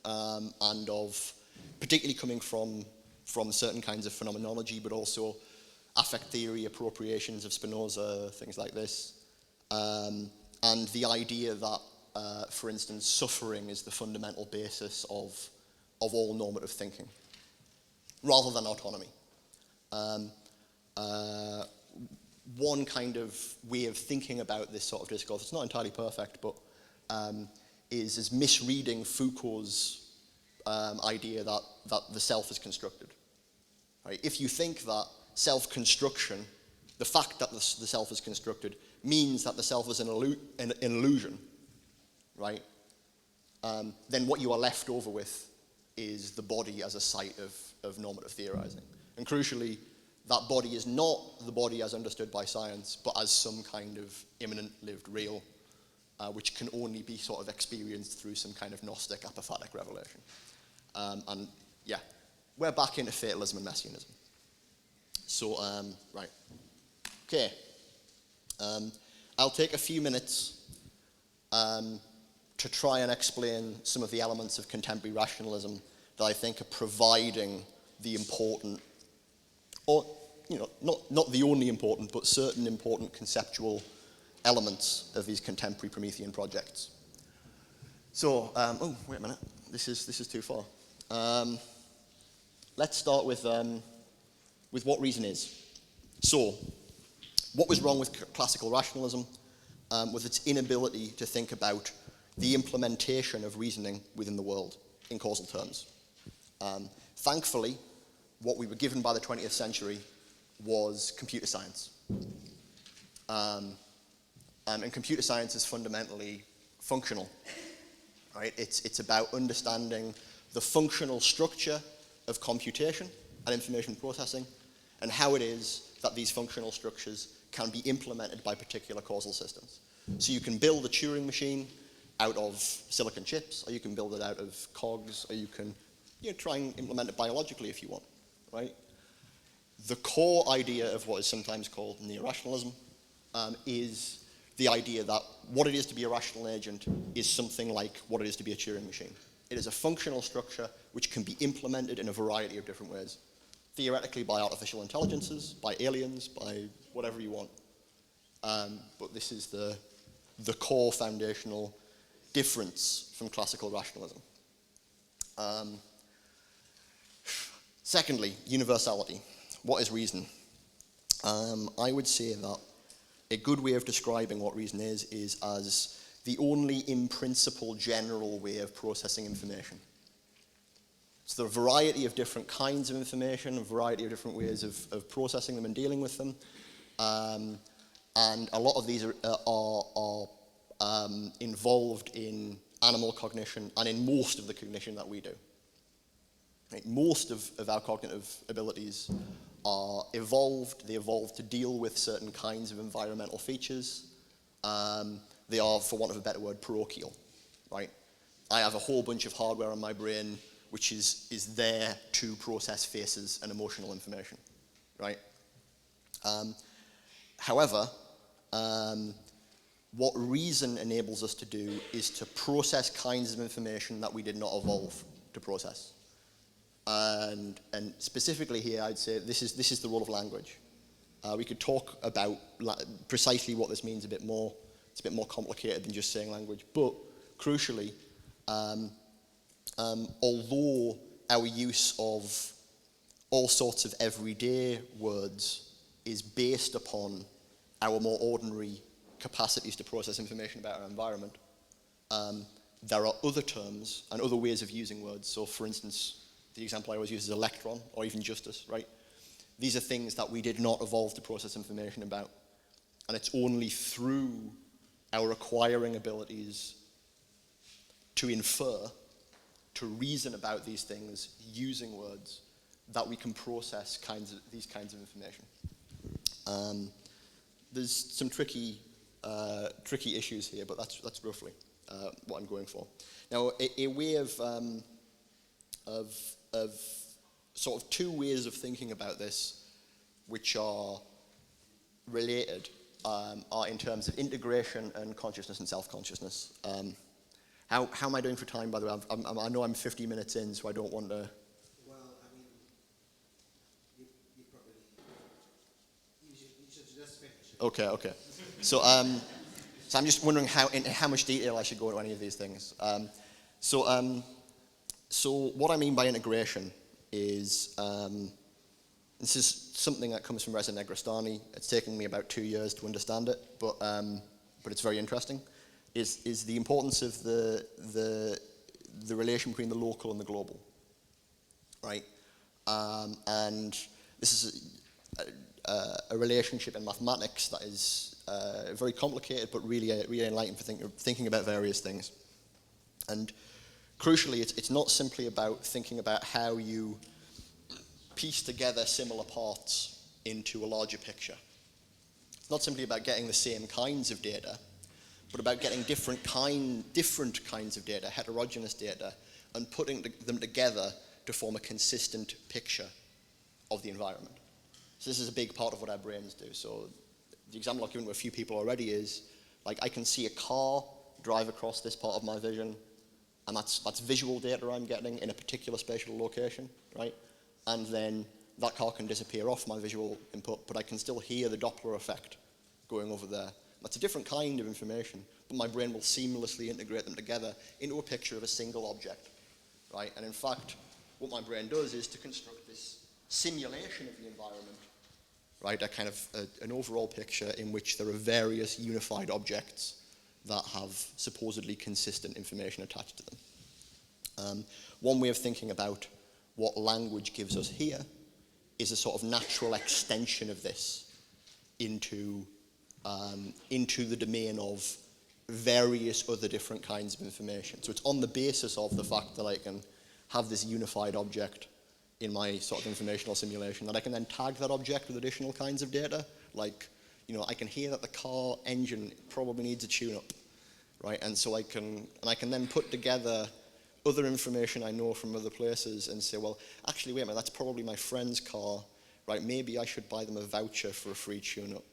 and of, particularly coming from certain kinds of phenomenology, but also affect theory, appropriations of Spinoza, things like this, and the idea that, for instance, suffering is the fundamental basis of all normative thinking, rather than autonomy. One kind of way of thinking about this sort of discourse, it's not entirely perfect, but is misreading Foucault's idea that the self is constructed. Right? If you think that self-construction, the fact that the self is constructed, means that the self is an illusion, right? Then what you are left over with is the body as a site of normative theorizing. And crucially, that body is not the body as understood by science, but as some kind of immanent lived real, which can only be sort of experienced through some kind of Gnostic apophatic revelation. And yeah, we're back into fatalism and messianism. So, right. Okay. I'll take a few minutes to try and explain some of the elements of contemporary rationalism that I think are providing the important, or not the only important, but certain important conceptual elements of these contemporary Promethean projects. So, oh, wait a minute. This is too far. Let's start with what reason is. So, what was wrong with classical rationalism was its inability to think about the implementation of reasoning within the world in causal terms. Thankfully, what we were given by the 20th century was computer science. And computer science is fundamentally functional. Right? It's about understanding the functional structure of computation and information processing, and how it is that these functional structures can be implemented by particular causal systems. So you can build a Turing machine out of silicon chips, or you can build it out of cogs, or you can try and implement it biologically if you want, right? The core idea of what is sometimes called neo-rationalism is the idea that what it is to be a rational agent is something like what it is to be a Turing machine. It is a functional structure which can be implemented in a variety of different ways. Theoretically by artificial intelligences, by aliens, by whatever you want. But this is the core foundational difference from classical rationalism. Secondly, universality. What is reason? I would say that a good way of describing what reason is as the only in principle general way of processing information. So there are a variety of different kinds of information, a variety of different ways of processing them and dealing with them. And a lot of these are involved in animal cognition and in most of the cognition that we do. Right? Most of our cognitive abilities are evolved. They evolved to deal with certain kinds of environmental features. They are, for want of a better word, parochial, right? I have a whole bunch of hardware on my brain which is there to process faces and emotional information, right? However, what reason enables us to do is to process kinds of information that we did not evolve to process. And specifically here, I'd say this is the role of language. We could talk about precisely what this means a bit more. It's a bit more complicated than just saying language. But crucially, although our use of all sorts of everyday words is based upon our more ordinary capacities to process information about our environment, there are other terms and other ways of using words. So for instance, the example I always use is electron, or even justice, right? These are things that we did not evolve to process information about. And it's only through our acquiring abilities to infer, to reason about these things using words, that we can process these kinds of information. There's some tricky issues here, but that's roughly what I'm going for. Now, a way of sort of two ways of thinking about this, which are related, are in terms of integration and consciousness and self-consciousness. How am I doing for time, by the way? I know I'm 50 minutes in, so I don't want to... Well, I mean, you probably... You should just finish it. Okay. So I'm just wondering in how much detail I should go into any of these things. So what I mean by integration is... this is something that comes from Reza Negrestani. It's taken me about 2 years to understand it, but it's very interesting. Is the importance of the relation between the local and the global, right? And this is a relationship in mathematics that is very complicated, but really enlightening for thinking about various things. And crucially, it's not simply about thinking about how you piece together similar parts into a larger picture. It's not simply about getting the same kinds of data, but about getting different kinds of data, heterogeneous data, and putting them together to form a consistent picture of the environment. So this is a big part of what our brains do. So the example I've given to a few people already is, like, I can see a car drive across this part of my vision, and that's visual data I'm getting in a particular spatial location, right? And then that car can disappear off my visual input, but I can still hear the Doppler effect going over there. That's a different kind of information, but my brain will seamlessly integrate them together into a picture of a single object, right? And in fact, what my brain does is to construct this simulation of the environment, right? A kind of an overall picture in which there are various unified objects that have supposedly consistent information attached to them. One way of thinking about what language gives us here is a sort of natural extension of this into the domain of various other different kinds of information. So it's on the basis of the fact that I can have this unified object in my sort of informational simulation that I can then tag that object with additional kinds of data. Like, I can hear that the car engine probably needs a tune-up, right? And so I can then put together other information I know from other places and say, well, actually, wait a minute, that's probably my friend's car, right? Maybe I should buy them a voucher for a free tune-up,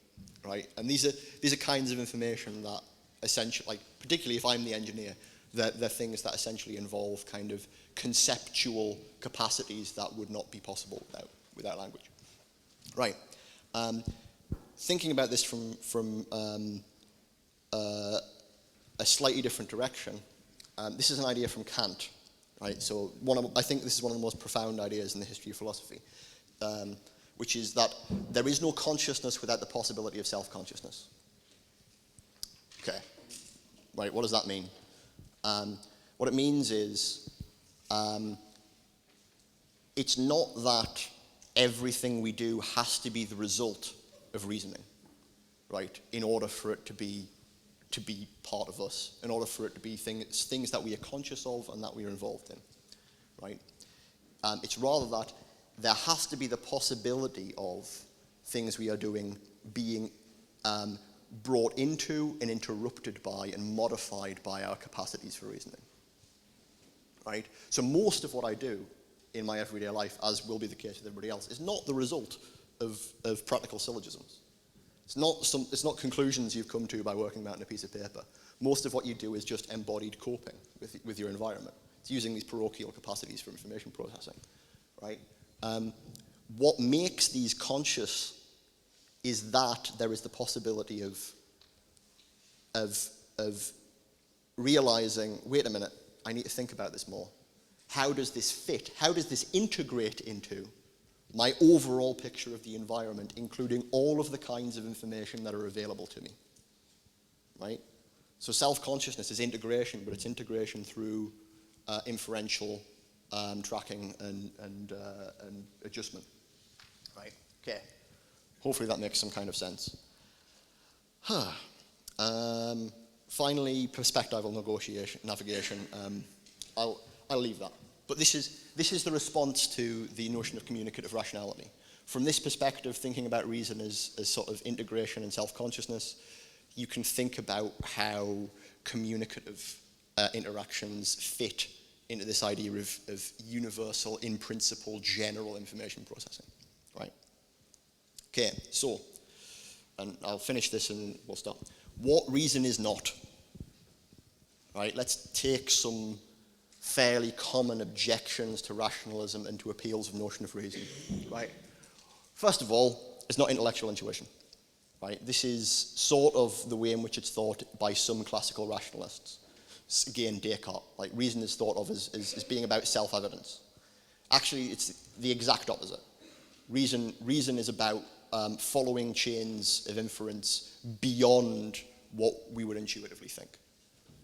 right? And these are kinds of information that essentially, like, particularly if I'm the engineer, they're things that essentially involve kind of conceptual capacities that would not be possible without language, right? Thinking about this from a slightly different direction. This is an idea from Kant, right? So I think this is one of the most profound ideas in the history of philosophy, which is that there is no consciousness without the possibility of self-consciousness. Okay, right, what does that mean? What it means is it's not that everything we do has to be the result of reasoning, right? In order for it to be part of us, in order for it to be things that we are conscious of and that we are involved in, right? It's rather that there has to be the possibility of things we are doing being brought into and interrupted by and modified by our capacities for reasoning, right? So most of what I do in my everyday life, as will be the case with everybody else, is not the result of practical syllogisms. It's not conclusions you've come to by working them out on a piece of paper. Most of what you do is just embodied coping with your environment. It's using these parochial capacities for information processing, right? What makes these conscious is that there is the possibility of realizing, wait a minute, I need to think about this more. How does this fit? How does this integrate into my overall picture of the environment, including all of the kinds of information that are available to me, right? So self-consciousness is integration, but it's integration through inferential tracking and adjustment, right? Okay. Hopefully that makes some kind of sense. Finally, perspectival navigation. I'll leave that. But this is the response to the notion of communicative rationality. From this perspective, thinking about reason as sort of integration and self-consciousness, you can think about how communicative interactions fit into this idea of universal, in principle, general information processing, right? Okay, so, and I'll finish this and we'll stop. What reason is not? Right, let's take some fairly common objections to rationalism and to appeals of notion of reason, right? First of all, it's not intellectual intuition, right? This is sort of the way in which it's thought by some classical rationalists. Again, Descartes, like reason is thought of as being about self-evidence. Actually, it's the exact opposite. Reason is about following chains of inference beyond what we would intuitively think.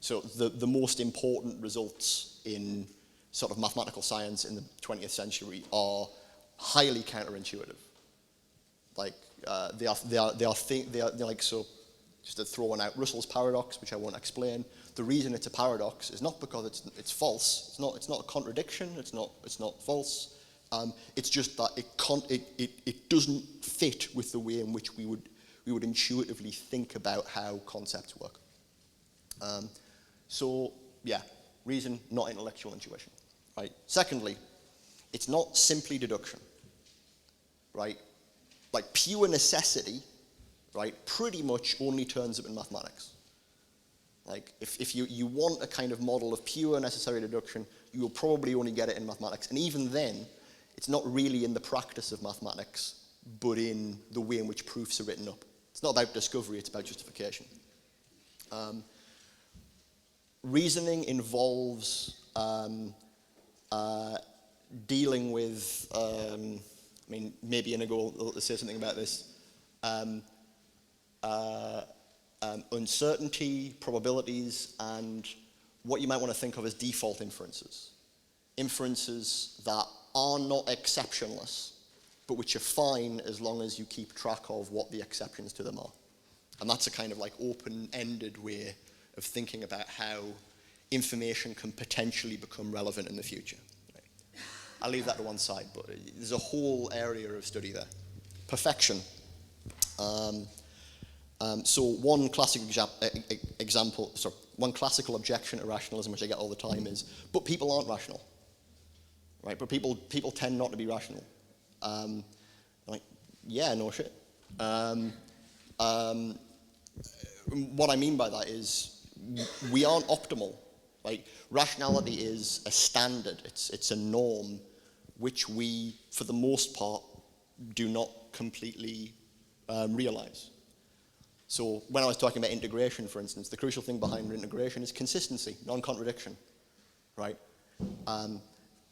So the most important results in sort of mathematical science in the 20th century are highly counterintuitive. Like they are like, so just to throw one out, Russell's paradox, which I won't explain. The reason it's a paradox is not because it's false. It's not a contradiction. It's not false. It's just that it doesn't fit with the way in which we would intuitively think about how concepts work. So yeah, reason, not intellectual intuition, right? Secondly, it's not simply deduction, right? Like pure necessity, right, pretty much only turns up in mathematics. Like if you want a kind of model of pure necessary deduction, you will probably only get it in mathematics. And even then, it's not really in the practice of mathematics, but in the way in which proofs are written up. It's not about discovery, it's about justification. Reasoning involves dealing with, I mean, maybe Inigo will say something about this, uncertainty, probabilities, and what you might want to think of as default inferences. Inferences that are not exceptionless, but which are fine as long as you keep track of what the exceptions to them are. And that's a kind of like open-ended way of thinking about how information can potentially become relevant in the future. Right. I'll leave that to one side, but there's a whole area of study there. Perfection. So one classical objection to rationalism, which I get all the time, is, but people aren't rational, right? But people tend not to be rational. Like, yeah, no shit. What I mean by that is we aren't optimal. Like, rationality is a standard. It's a norm which we, for the most part, do not completely realize. So when I was talking about integration, for instance, the crucial thing behind integration is consistency, non-contradiction, right?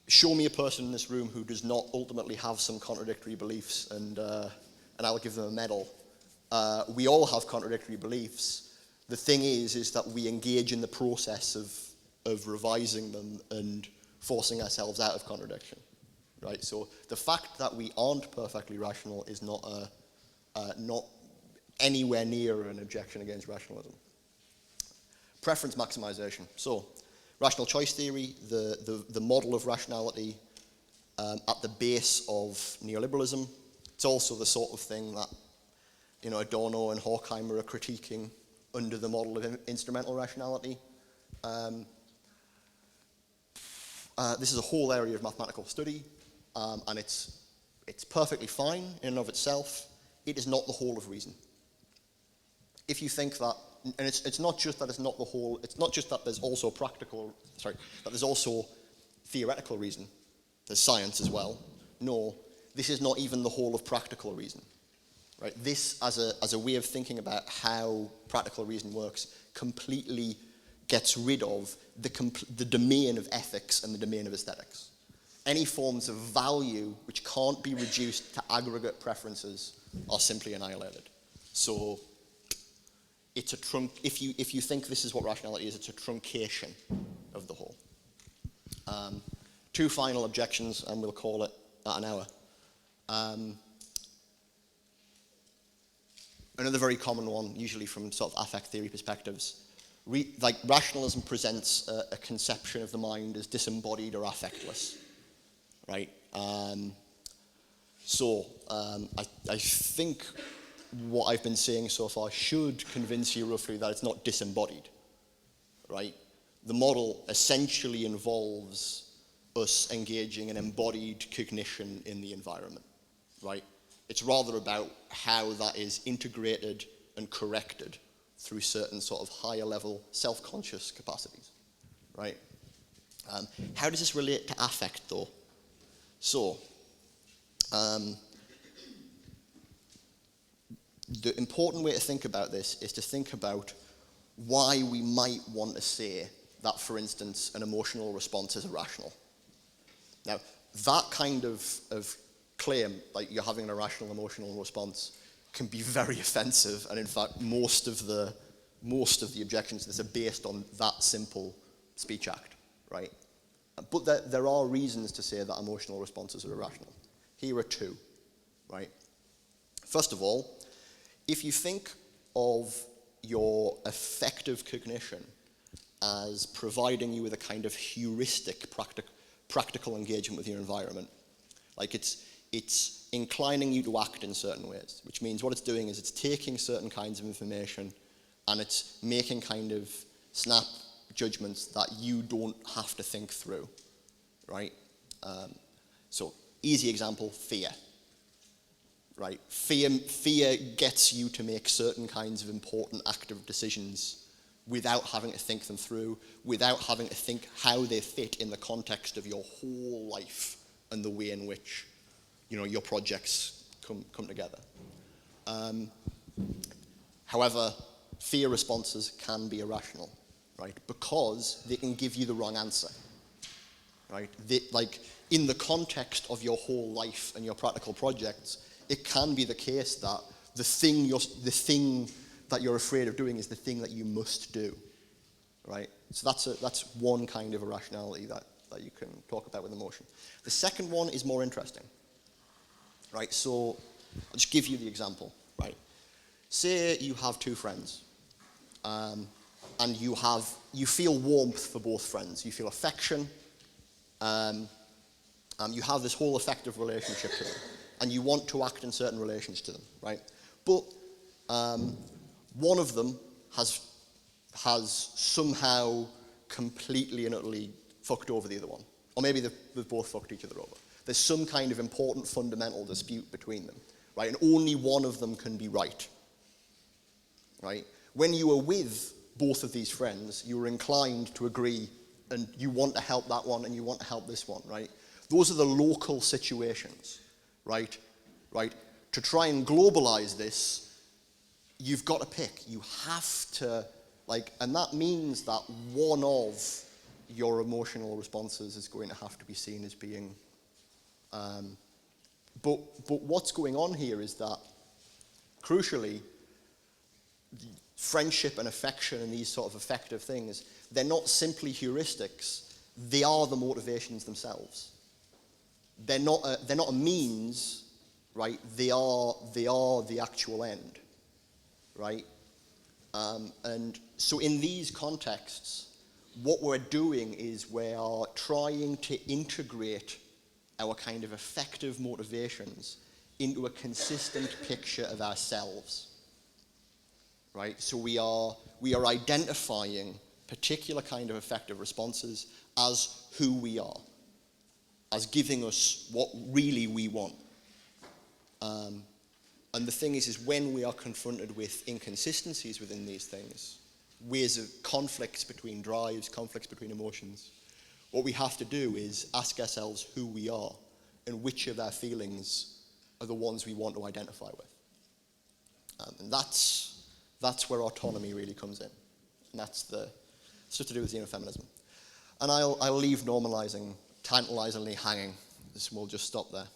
Show me a person in this room who does not ultimately have some contradictory beliefs, and I'll give them a medal. We all have contradictory beliefs. The thing is that we engage in the process of revising them and forcing ourselves out of contradiction, right? So the fact that we aren't perfectly rational is not anywhere near an objection against rationalism. Preference maximization. So, rational choice theory, the model of rationality at the base of neoliberalism. It's also the sort of thing that, you know, Adorno and Horkheimer are critiquing under the model of instrumental rationality. This is a whole area of mathematical study, and it's perfectly fine in and of itself. It is not the whole of reason. if you think that, and it's not just that it's not the whole, it's not just that there's also that there's also theoretical reason, there's science as well. No, this is not even the whole of practical reason, right? This, as a way of thinking about how practical reason works, completely gets rid of the domain of ethics and the domain of aesthetics. Any forms of value which can't be reduced to aggregate preferences are simply annihilated. So it's if you think this is what rationality is, it's a truncation of the whole. Two final objections, and we'll call it at an hour. Another very common one, usually from sort of affect theory perspectives, like rationalism presents a conception of the mind as disembodied or affectless, right? I think what I've been saying so far should convince you roughly that it's not disembodied, right? The model essentially involves us engaging in embodied cognition in the environment, right? It's rather about how that is integrated and corrected through certain sort of higher level self-conscious capacities, right? How does this relate to affect though? So, the important way to think about this is to think about why we might want to say that, for instance, an emotional response is irrational. Now, that kind of claim, like you're having an irrational emotional response, can be very offensive, and in fact, most of the objections to this are based on that simple speech act, right? But there are reasons to say that emotional responses are irrational. Here are two, right? First of all, if you think of your affective cognition as providing you with a kind of heuristic practical engagement with your environment, like it's inclining you to act in certain ways, which means what it's doing is it's taking certain kinds of information and it's making kind of snap judgments that you don't have to think through, right? So, easy example, fear, right? Fear gets you to make certain kinds of important active decisions without having to think them through, without having to think how they fit in the context of your whole life and the way in which, you know, your projects come together. However, fear responses can be irrational, right? Because they can give you the wrong answer, right? Like, in the context of your whole life and your practical projects, it can be the case that the thing that you're afraid of doing is the thing that you must do, right? So that's one kind of irrationality that you can talk about with emotion. The second one is more interesting, right? So I'll just give you the example, right? Say you have two friends, and you feel warmth for both friends. You feel affection. You have this whole affective relationship to them, and you want to act in certain relations to them, right? But one of them has somehow completely and utterly fucked over the other one. Or maybe they've both fucked each other over. There's some kind of important fundamental dispute between them, right? And only one of them can be right, right? When you are with both of these friends, you are inclined to agree, and you want to help that one and you want to help this one, right? Those are the local situations, right? Right? To try and globalize this, you've got to pick. You have to, and that means that one of your emotional responses is going to have to be seen as being, but what's going on here is that, crucially, friendship and affection and these sort of affective things, they're not simply heuristics, they are the motivations themselves. They're not a means, right? They are the actual end, right? And so in these contexts, what we're doing is we are trying to integrate our kind of affective motivations into a consistent picture of ourselves, right? So we are identifying particular kind of affective responses as who we are, as giving us what really we want. And the thing is when we are confronted with inconsistencies within these things, ways of conflicts between drives, conflicts between emotions, what we have to do is ask ourselves who we are and which of our feelings are the ones we want to identify with. And that's where autonomy really comes in. And that's the stuff to do with xenofeminism. And I'll leave normalizing tantalizingly hanging. We'll just stop there.